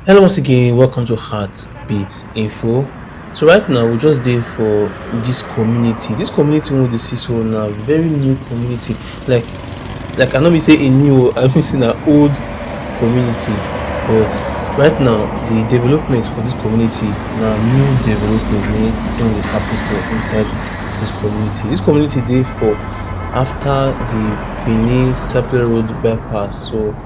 Hello once again, welcome to Heartbeat Info. So right now we just there for this community. This community we dey see so na very new community. Like I no be say a new, I mean say na old community. But right now the development for this community na new development don dey happen for inside this community. This community dey for after the Benin Sapele Road bypass. So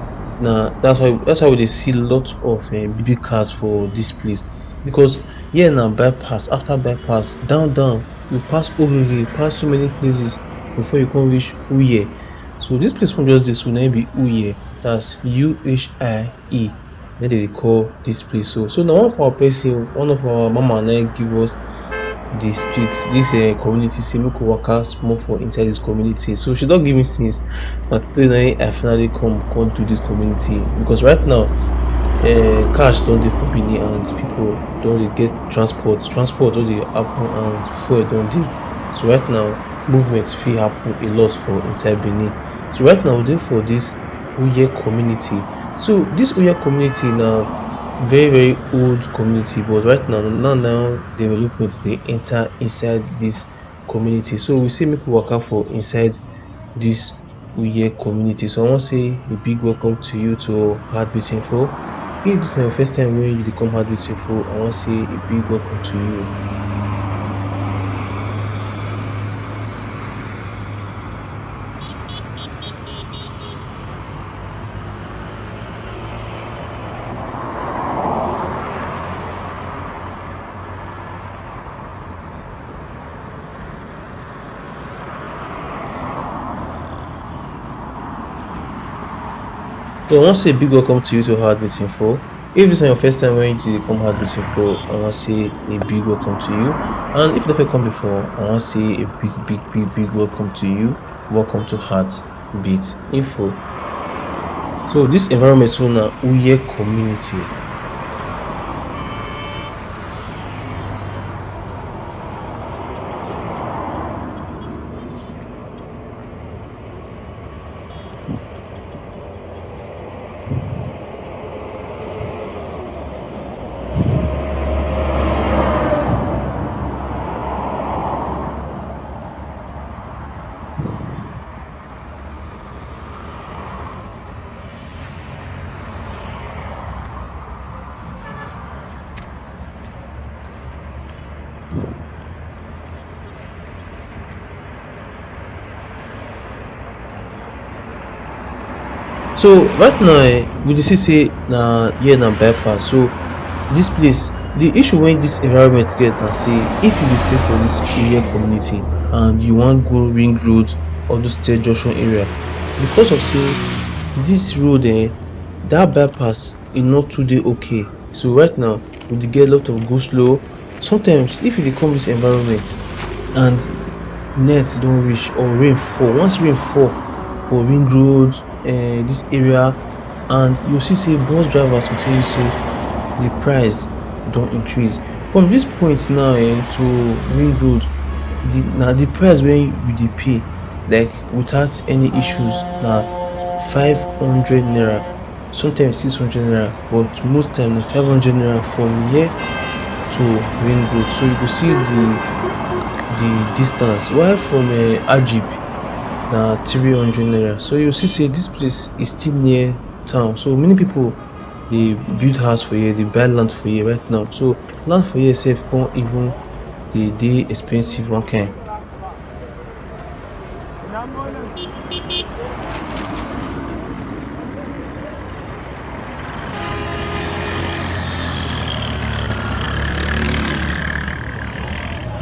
that's why we dey see lot of big cars for this place because here na bypass. After bypass, down you pass Owerri, pass so many places before you come reach UHIE. So this place wey we just dey so na im be UHIE, that's UHIE na dem dey call this place so. So na one of our person, one of our mama na im give us the street, this community, say make we waka small for inside this community. So she don give me since, na today na I finally come do this community because right now cash don dey for Benin and people don dey get transport don dey happen and fuel don dey. So right now movement fit happen a lot for inside Benin. So right now we dey for this UHIE community. So this UHIE community na very old community, but right now development dey enter inside this community. So we say make we waka for inside this UHIE community. So I wan say a big welcome to you to Heartbeat Info. If this na your first time wey you dey come Heartbeat Info, I wan say a big welcome to you. So I wan say a big welcome to you to Heartbeat Info. If this na your first time when you dey come Heartbeat Info, I wan say a big welcome to you. And if you never come before, I wan say a big welcome to you. Welcome to Heartbeat Info. So this environment so na UHIE community. So right now we dey see say na here na bypass. So this place, the issue wey this environment get na say if you dey stay for this UHIE community and you wan go ring road or those state junction area, because of say this road that bypass e no too dey okay. So right now we dey get lot of go slow. Sometimes if you dey come this environment and net don reach or rain fall, once rain fall for ring road this area, and you see say bus drivers go tell you say the price don increase from this point now to ring road. The price wey you dey pay, like without any issues, na 500 naira, sometimes 600 naira, but most time na 500 naira from here to ring road. So you go see the distance, while from Ajib na 300 naira. So you see say this place is still near town. So many people dey build house for here, dey buy land for here right now. So land for here sef come even dey expensive one kind.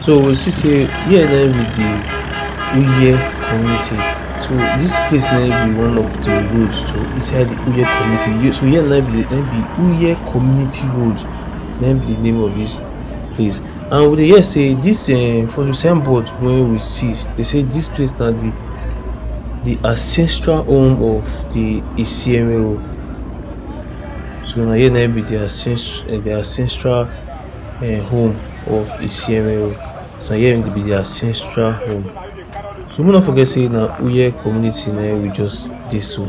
So we see say here na be the UHIE community. So this place na be one of the roads to inside the UHIE community. So here na be UHIE community road, na be the name of this place. And we dey hear say this for the signboard wey we see, they say this place na the ancestral home of the Isiemero. So na here na be the ancestral home of Isiemero. So here be the ancestral home. So make no forget say na UHIE community na we just dey so.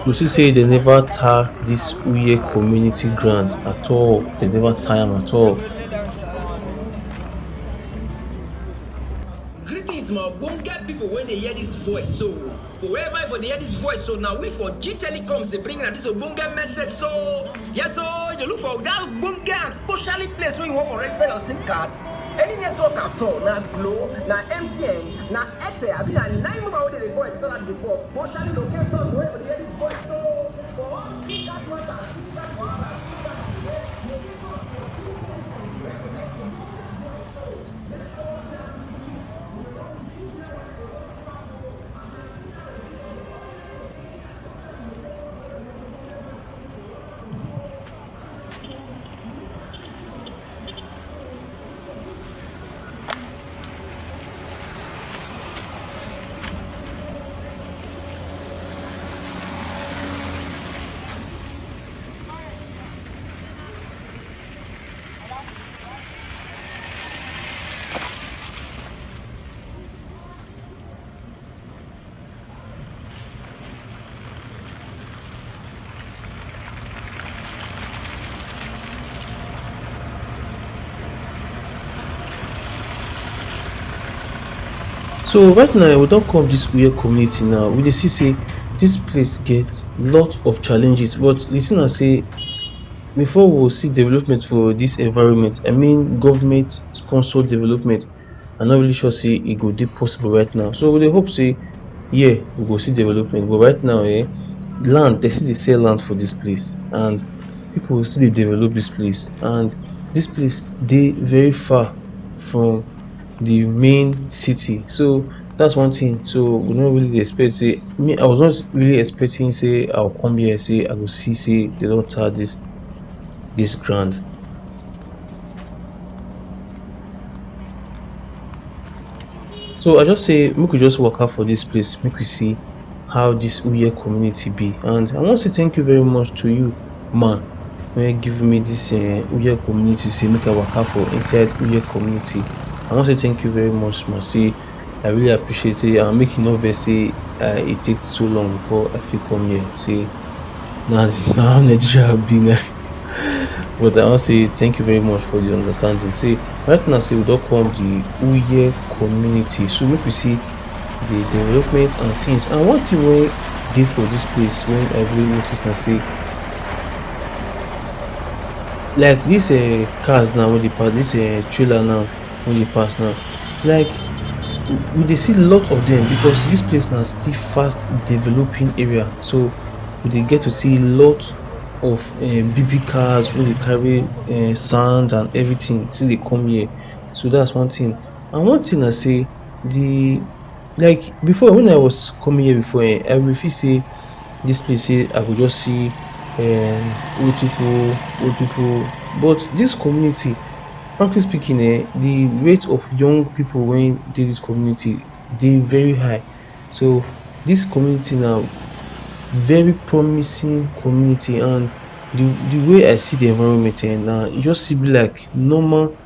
you see say they never tar this UHIE community grant at all. They never tie am at all. Greetings, my Bonga people, when they hear this voice. So, for wherever for they hear this voice, so now we for G Telecoms, they bring out this Bonga message. So, yes, so you look for that Bonga, partially place where you want for register your SIM card. Any network at all, now Glo, now MTN, now Airtel, I mean, now 9 mobile they go excel at before. Partially located where they hear this voice. So, for all, keep that one, keep that one. So right now we don come this UHIE community now. We dey see say this place get lot of challenges, but the thing na say before we see development for this environment, I mean government sponsored development, I'm not really sure say e go dey possible right now. So we dey hope say yeah we go see development, but right now land dey still dey sell land for this place and people still dey develop this place, and this place dey very far from the main city. So that's one thing. So we no really dey expect say, me I was not really expecting say I go come here say I go see say they don tar this ground. So I just say make we just waka for this place, make we see how this UHIE community be. And I wan say thank you very much to you ma wey give me this UHIE community, say make I waka for inside UHIE community. I wan say thank you very much ma, say I really appreciate it, and make you no vex say e take too long before I fit come here, say na how Nigeria be na. But I wan say thank you very much for the understanding. Say right now say we don come the UHIE community, so make we see the development and things. And one thing wey dey for this place wey I really notice na say, like this cars now wey dey pass, this trailer now wey dey pass now, like we dey see lot of them because this place na still fast developing area. So we dey get to see lot of big big cars wey dey carry sand and everything still dey come here. So that's one thing. And one thing na say, the like before when I was coming here before, I will feel say this place say I go just see old people, but this community, frankly speaking, the rate of young people wey dey this community dey very high. So this community now very promising community, and the way I see the environment now, e just see be like normal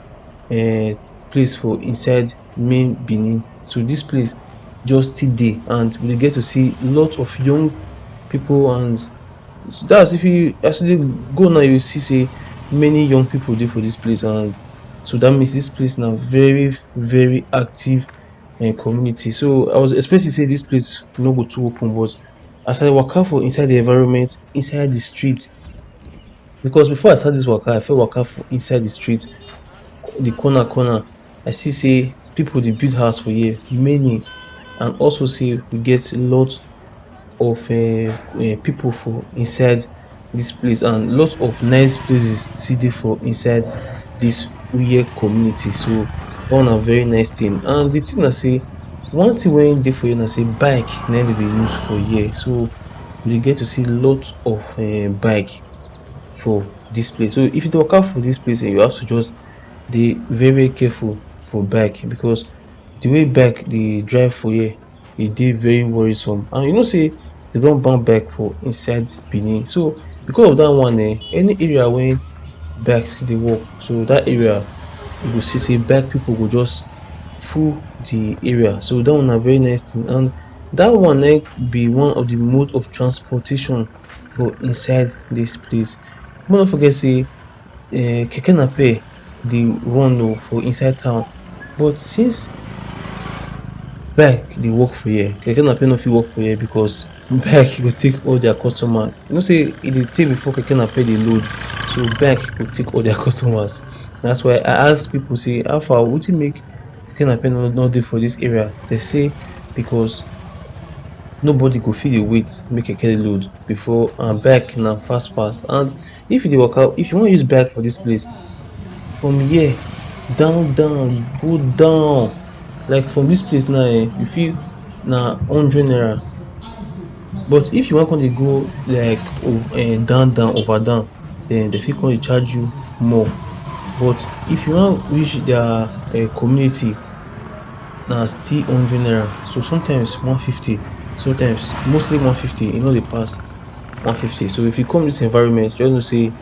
place for inside main Benin. So this place just still dey, and we dey get to see lot of young people. And that's, if you as you dey go now, you see say many young people dey for this place, and so that means this place na very active community. So I was expecting say this place no go too open, but as I waka for inside the environment, inside the street, because before I start this waka I first waka for inside the street, the corner, I see say people dey build house for here many, and also say we get lot of people for inside this place, and lot of nice places still dey for inside this UHIE community. So that one na very nice thing. And the thing na say, one thing wey dey for here na say bike na dem dey use for here. So we dey get to see lot of bike for this place. So if you dey waka for this place, you have to just dey very careful for bike, because the way bike dey drive for here, e dey very worrisome. And you know say they don ban bike for inside Benin. So because of that one, any area wey bike still dey work, so that area you go see say bike people go just full the area. So that one na very nice thing. And Dat one be one of the mode of transportation for inside dis place. Make we no forget sey keke napep dey run for inside town, but since bike dey work for here, keke napep no fit work for here because bike go take all their customer. You know sey e dey tey before keke napep dey load, so bike go take all their customers. Dats why I ask pipu sey how far wetin make keke napep no dey for dis area? Dey say because nobody go fit dey wait make keke load before, and bike na fast fast, and if you dey waka, if you wan use bike for dis place, from here down down go down, like from dis place now you fit na ₦100, but if you wan come dey go like down down over down, den dey fit come dey charge you more. But if you wan reach their community, na still ₦100. So sometimes 150, sometimes mostly 150, e no dey pass 150. So if you come dis environment, just know sey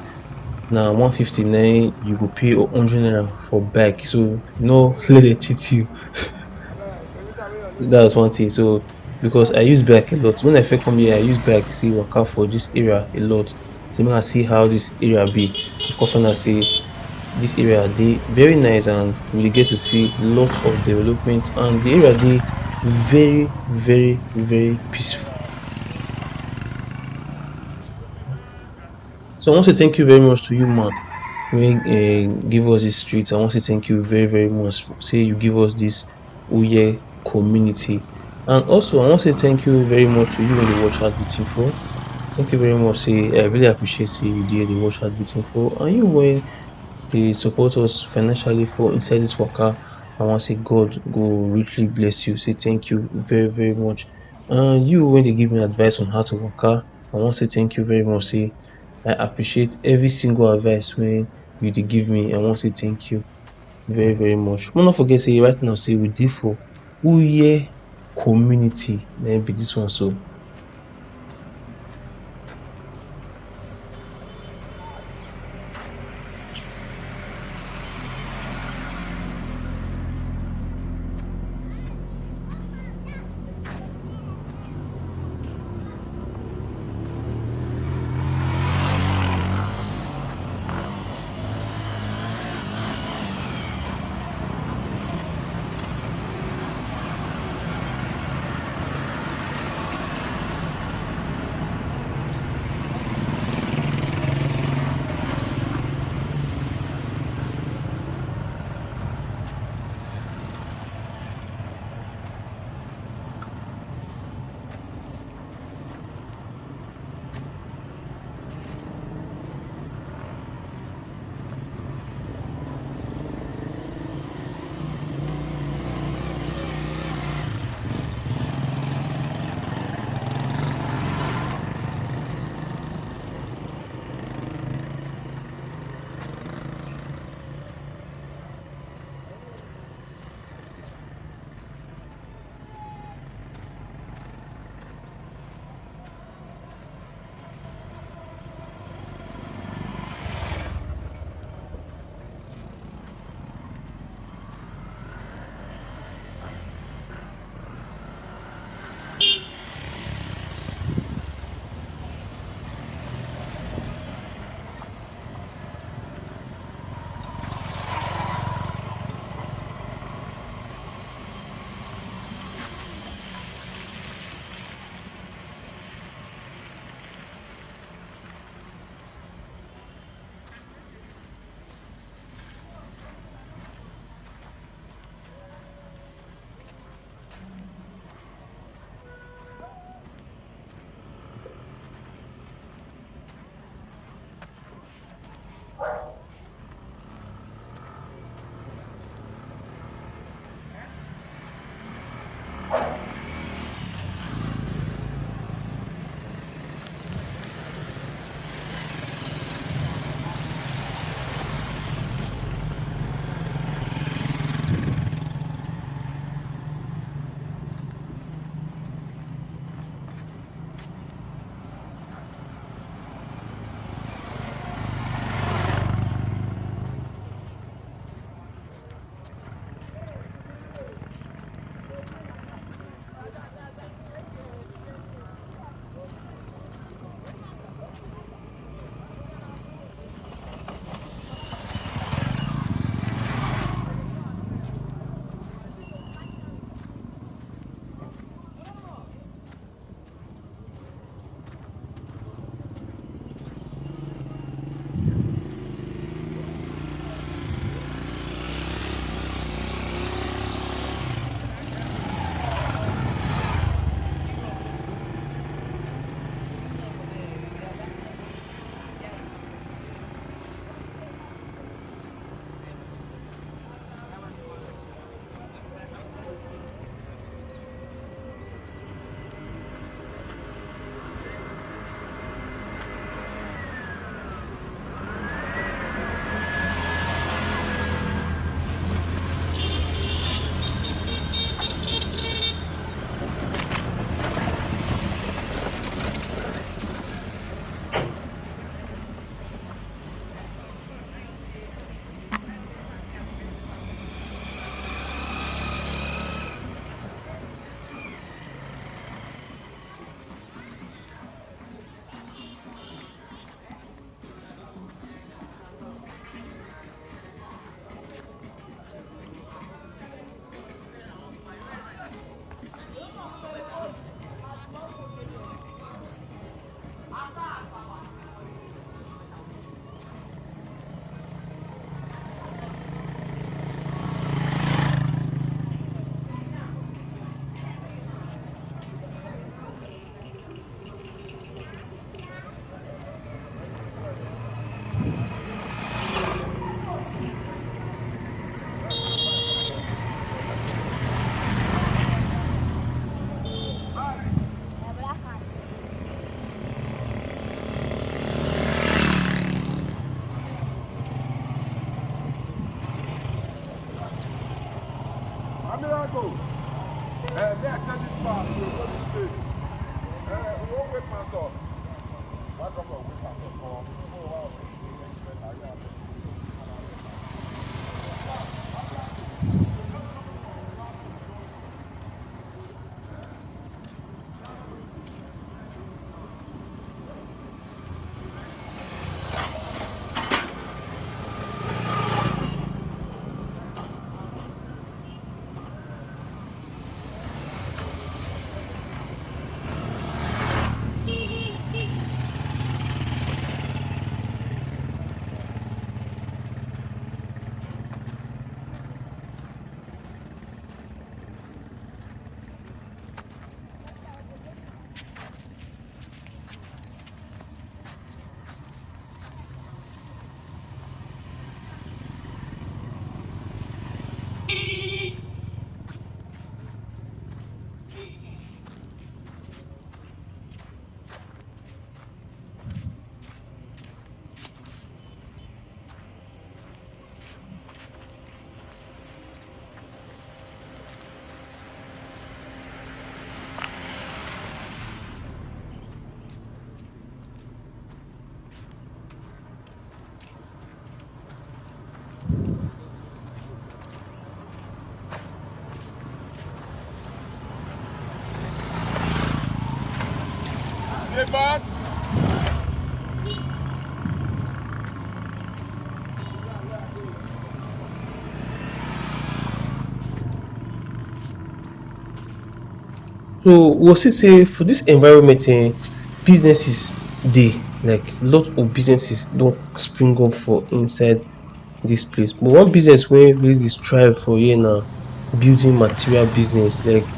na 150 na im you go pay, or ₦100 for bike. So no let dem cheat you. That's one thing. So because I use bike a lot, when I first come here I use bike see waka for dis area a lot, sey make I see how dis area be. I come find out sey dis area dey very nice, and we dey get to see lot of development, and the area dey very very very peaceful. So I wan say thank you very much to you man wey give us dis street. I wan say thank you very very much sey you give us dis UHIE community. And also I wan say thank you very much to you wey dey watch Heartbeat Info. Thank you very much sey I really appreciate sey you dey here dey watch Heartbeat Info, and you wey dey support us financially for inside dis waka. I wan say God go richly bless you, say thank you very very much. And you wey dey give me advice on how to waka, I wan say thank you very much, say I appreciate every single advice wey you dey give me. I wan say thank you very very much. Make no forget sey right now sey we dey for UHIE community, na im be dis one so. So was it say for this environment businesses dey like lot of businesses don spring up for inside this place, but one business wey really dey strive for here na building material business. Like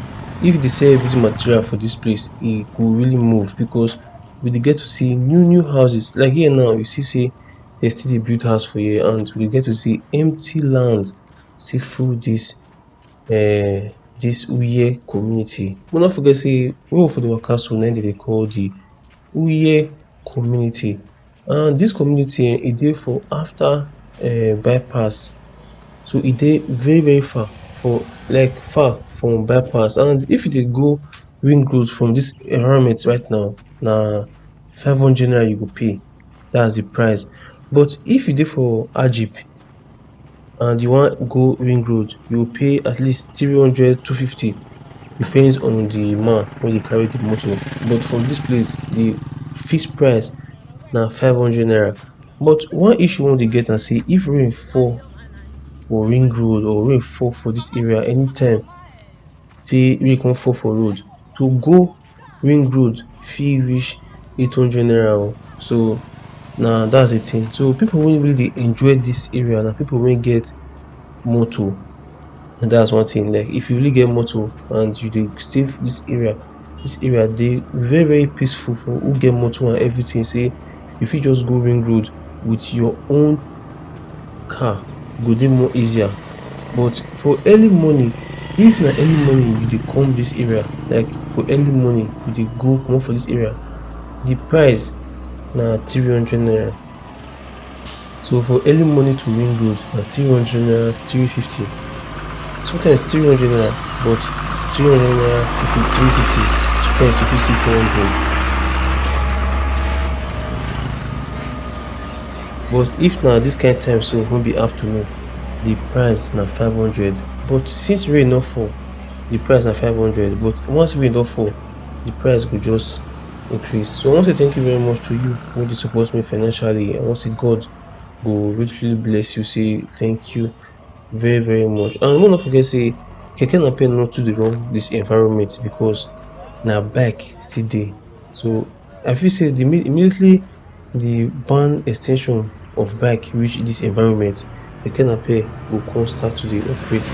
if dey sell building material for this place e go really move because we dey get to see new houses. Like here now you see say dem still dey build house for here and we get to see empty land still full dis UHIE community. Make no forget say when we for dey waka so na im dem dey call the UHIE community, and dis community e dey for after bypass. So e dey very far for like far from bypass, and if you dey go ring road from dis environment right now na 500 naira you go pay, dats the price. But if you dey for Ajip and you wan go ring road you go pay at least 300 250 depends on the man wey dey carry the motor. But for dis place the fixed price na 500 naira. But one issue wey we dey get na say if rain fall for ring road or rain fall for dis area anytime, say rain come fall for road, to go ring road fit reach 800 naira o. So na dats the thing. So people wey really dey enjoy dis area na people wey get motor, and dats one thing. Like if you really get motor and you dey stay dis area dey very peaceful for who get motor and everything. Say you fit just go ring road with your own car, e go dey more easier. But for early morning, if na early morning you dey come dis area, like for early morning you dey go comot for dis area, the price na 300 naira. So for early morning to ring road na 300 naira, 350, sometimes 300 naira, but 300 naira, 350, sometimes you fit see 400. But if na dis kind time so wey be afternoon, the price na 500. But since rain no fall, the price na 500, but once rain don fall the price go just increase. So I wan say thank you very much to you wey dey support me financially. I wan say God go richly bless you. Say thank you very much. And make no forget say keke napep no too dey run dis environment because na bike still dey. So I feel say immediately the ban ex ten sion of bike reach dis environment, keke napep go come start to dey operate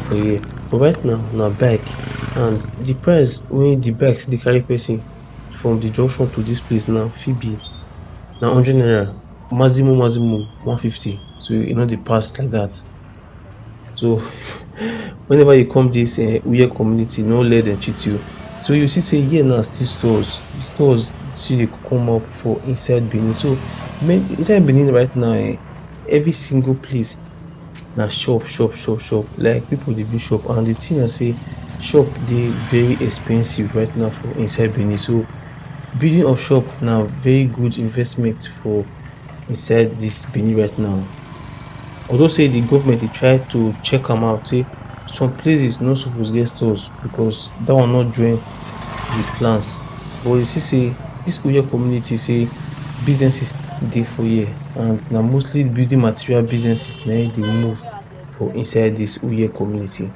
for here. But right now na bike, and the price wey the bike still dey carry person from the junction to dis place now fit be na 100 naira, maximum 150. So e no dey pass like that. So whenever you come dis UHIE community, no let dem cheat you. So you see say here now still stores still dey come up for inside Benin. So inside Benin right now every single place na shop. Like pipu dey build shop, and the thing na sey shop dey very expensive right now for inside Benin. So building of shop na very good investment for inside dis Benin right now. Although sey the government dey try to check am out sey some places no suppose get stores because dat one no join the plans, but you see sey dis Uyo community sey businesses dey for here, and na mostly building material businesses na im dey move for inside dis Uyo community.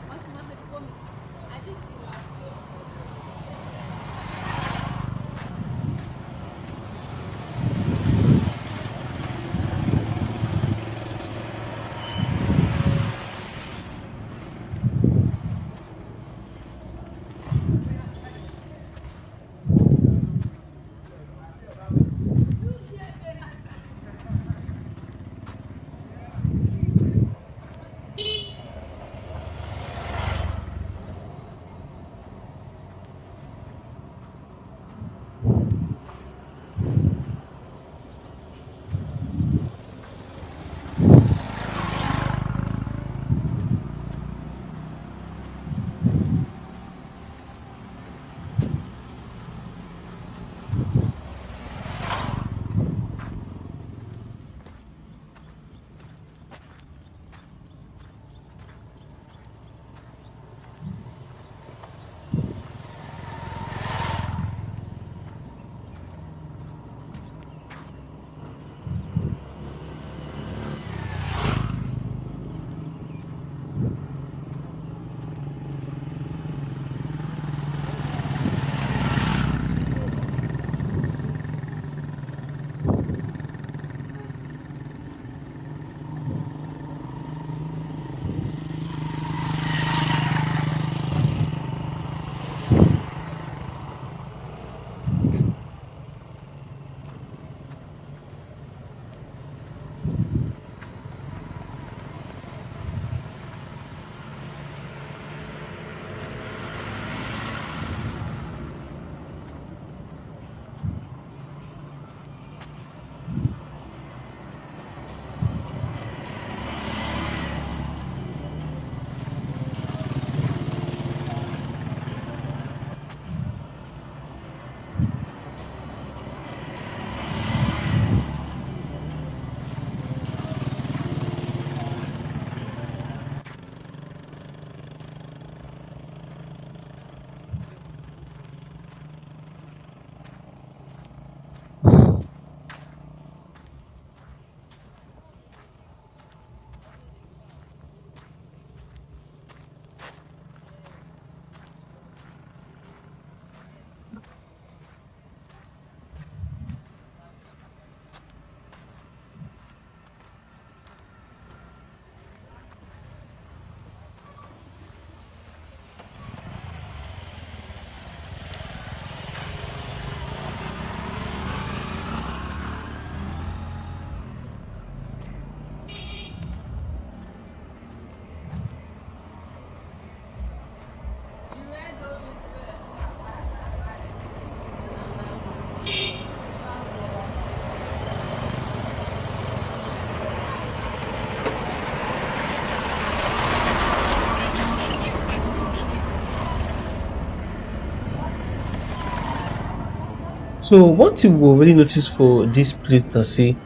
So one thing we already notice for dis place na sey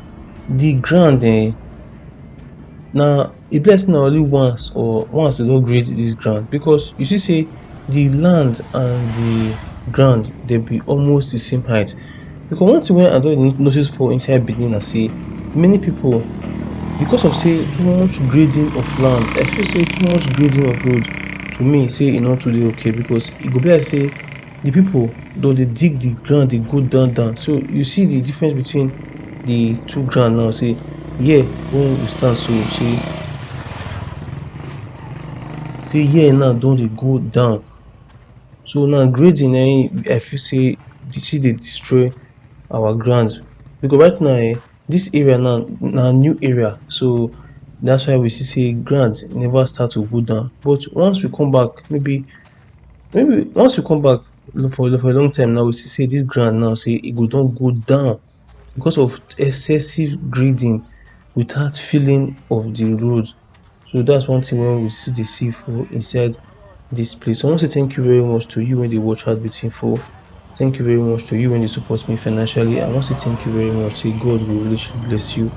the ground na e be like sey na only once dem don grade dis ground, because you see sey the land and the ground dem be almost the same height. Because one thing wey I don notice for inside Benin na sey many pipu, because of sey too much grading of land, I feel sey too much grading of road, to me sey e no too dey okay, because e go be like sey the pipu don dey dig the ground dey go down. So you see the difference between the two ground now, sey here wey we stand so, sey here now don dey go down. So now grading na im I feel sey still dey destroy our ground, because right now dis area now na new area, so that's why we see sey ground never start to go down. But once we come back, maybe once we come back for a long time now, we see sey dis ground now sey e go don go down because of excessive grading without filling of the road. So that's one thing wey we still dey see for inside this place. I want to say thank you very much to you when they watch Heartbeat Info. Thank you very much to you when you support me financially. I want to say thank you very much. Say God will richly bless you.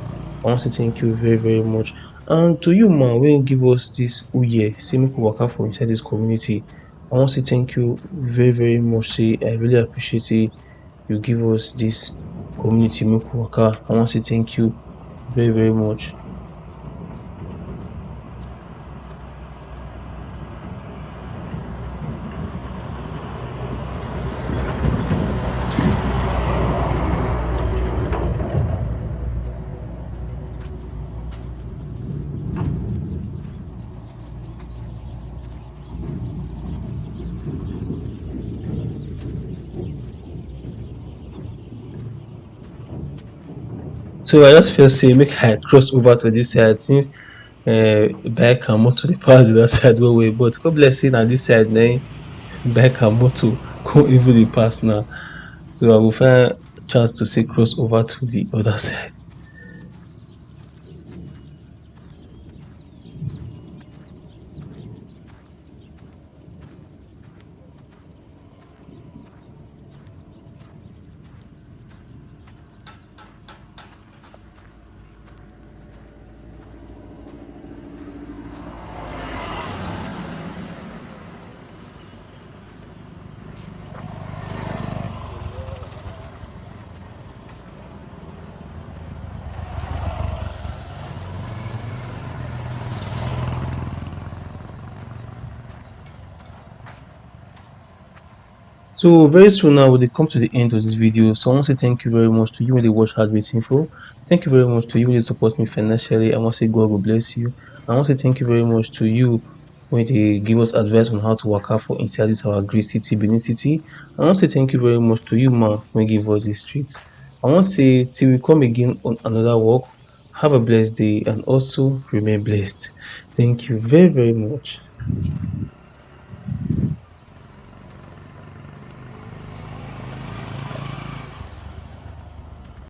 I want to say thank you very, very much. And to you, man, when you give us this UHIE, say make we waka for inside this community. I want to say thank you very, very much. Say I really appreciate it. You give us this community make we waka. I want to say thank you very, very much. So I just feel say make I cross over to this side since bike and motor dey pass the other side well well, but God bless say na this side na bike and motor come even dey pass now. So I go find chance to say cross over to the other side. So very soon now we dey come to the end of this video. So I want to say thank you very much to you when they watch Heartbeat Info. Thank you very much to you when they support me financially. I want to say God will bless you. I want to say thank you very much to you when they give us advice on how to work out for inside this our great city, Benin City. I want to say thank you very much to you, man, when give us these streets. I want to say till we come again on another walk. Have a blessed day and also remain blessed. Thank you very, very much.